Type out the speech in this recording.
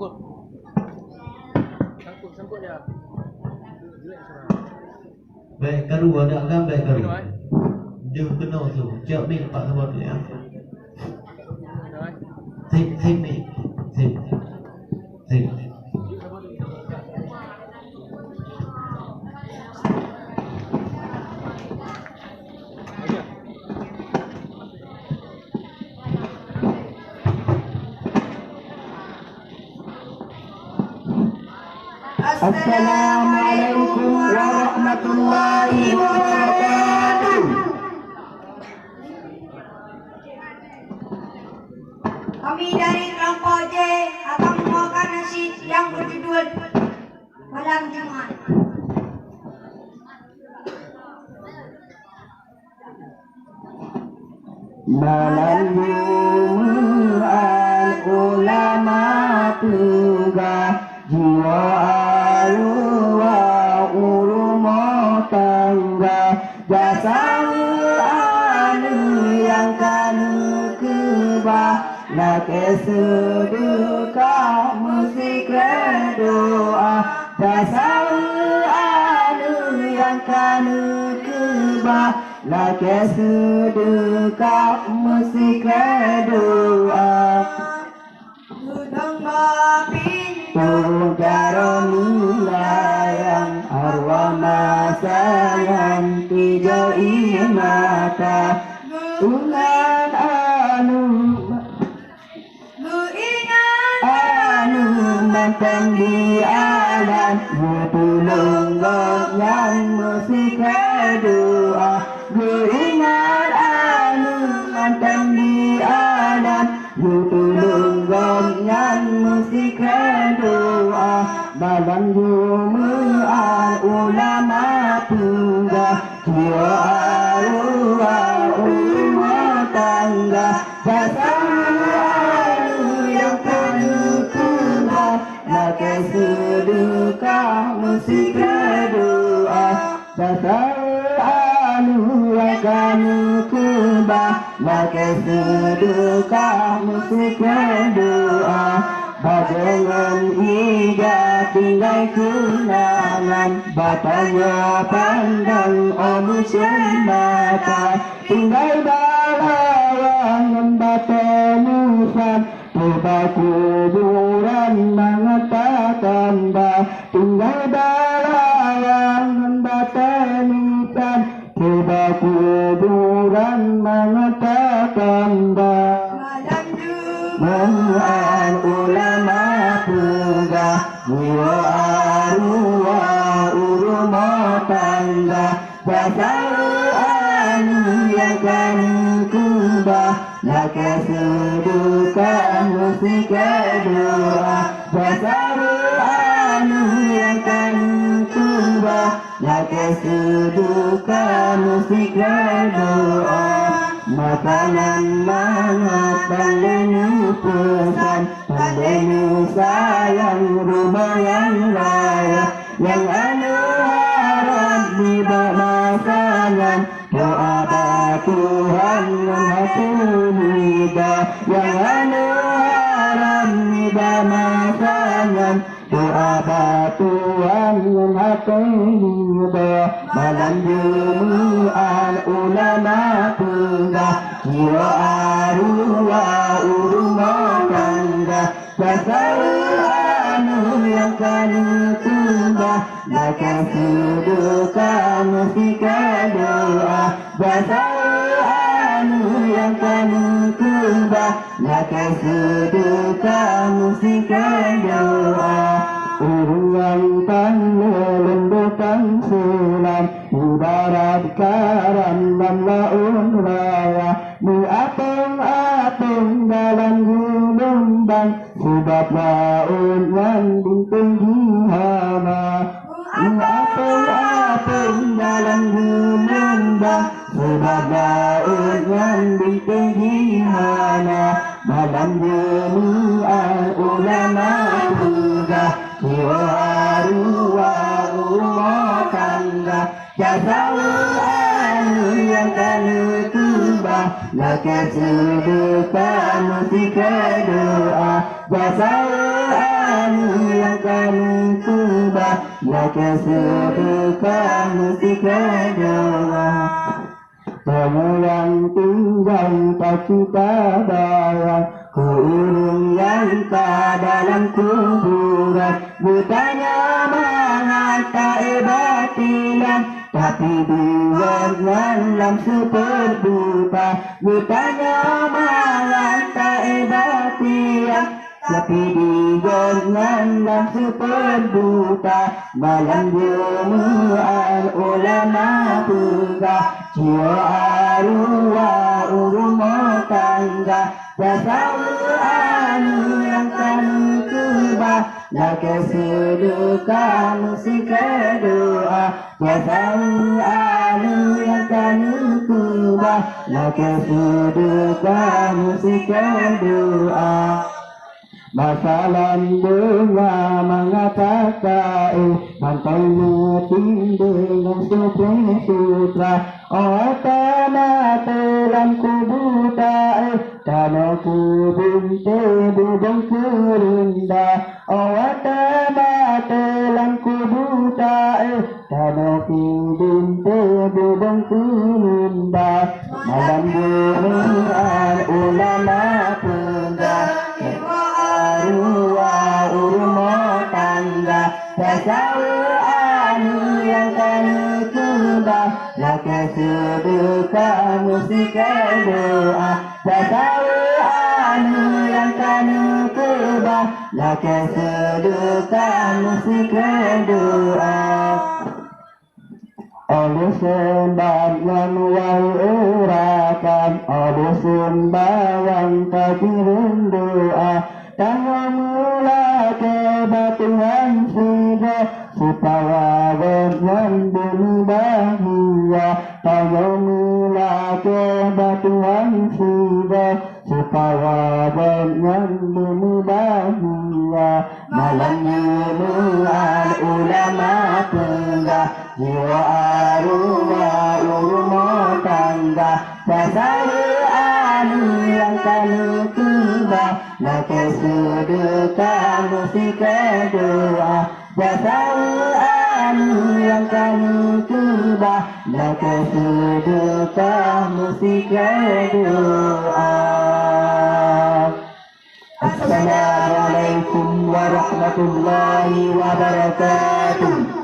Sangkut. Sangkut dia. Baik kedua dah kan baik kedua. Dia kena tu. Cak ni pak sebab dia. Sip ni. Sip. Assalamualaikum warahmatullahi wabarakatuh. Kami dari kelompok J akan membawakan nasyid yang berjudul Malam Jumat. Malam Jumat ulama tegak jiwa alua urumah tangga jasa anu yang kanu kebah nak sedekah musik doa jasa anu yang kanu kebah nak sedekah musik doa yang arwah masayan tijai mata ulan anu mantan di alam tulung yang musik doa geringan anu mantan di alam tulung yang musik doa malam Jumat ulama tunggah jiwa arwah rumah tangga jasa yang kanu tunggah nak sedekah musik doa jasa yang kanu kebah nak sedekah musik doa badangan ida tinggal kenangan batanya pandang omusun mata tinggal balawan batanusan coba kuburan mengatakan tinggal balawan batanusan coba kuburan mengatakan Malam ulama tunggah jiwa arwah urumah tangga jasa anu yang kanu kubah nak sedekah musik doa jasa anu yang kanu kubah nak sedekah musik doa makanan mangat pandenu pesan pandenu sayang rumah yang layak yang anu harap di masakan doa Tuhan menghapuni yang anu harap di masakan doa Tuhan menghapuni malam Jumat ulama tunggah jiwa arwah rumah tangga jasa anu yang kanu tunggah nak sedekah musik doa jasa anu yang kanu tunggah nak sedekah musik doa uruan lembutan sulam ibarat karam dan laun raya di apung-apung dalam gunung dan sebab laun yang tinggi hama di apung-apung dalam gunung dan sebab laun yang tinggi hama malam Jumat ulama tunggah jiwa arwah rumah tangga jasa anu yang kanu kubah nak sedekah musik doa jasa anu yang kami kubah, maka sedekah mesti kedua. Kamu yang tinggal tak kita bayang, kurung yang tak dalam kuburan, butanya mengata batilan, tapi dengan langsung berbuta, butanya mengata batilan, tapi dengan langsung berbuta. Malam Jumat ulama pura, jiwa arwah rumah tangga, anu yang kami kubah, laka sedekah mesti kedua. Anu yang kami kubah, laka sedekah mesti kedua. Masalah bunga mengatakan mantai mutin dengan sutra, oh tanah telan kubuta, tanah kubun tebubang kerinda, oh tanah telan kubuta, tanah kubun tebubang kerinda. Malam Jumat ulama punda, arwah rumah tangga, anu yang kami kubah, laka sedekah mesti kedua. Anu yang kami kubah, laka sedekah mesti kedua. Oleh sembahyang wal urakan, oleh sembahyang takirin doa, tangan mula ke batuan sudah, supaya dengan bumi bahagia. Tangan mula ke batuan sudah, supaya dengan bumi bahagia. Malam Jumat ulama pengah, jiwa arwah rumah tangga, anu yang kami kubah, laka sedekah mesti kedua. Anu yang kami kubah, laka sedekah mesti kedua. Assalamualaikum warahmatullahi wabarakatuh.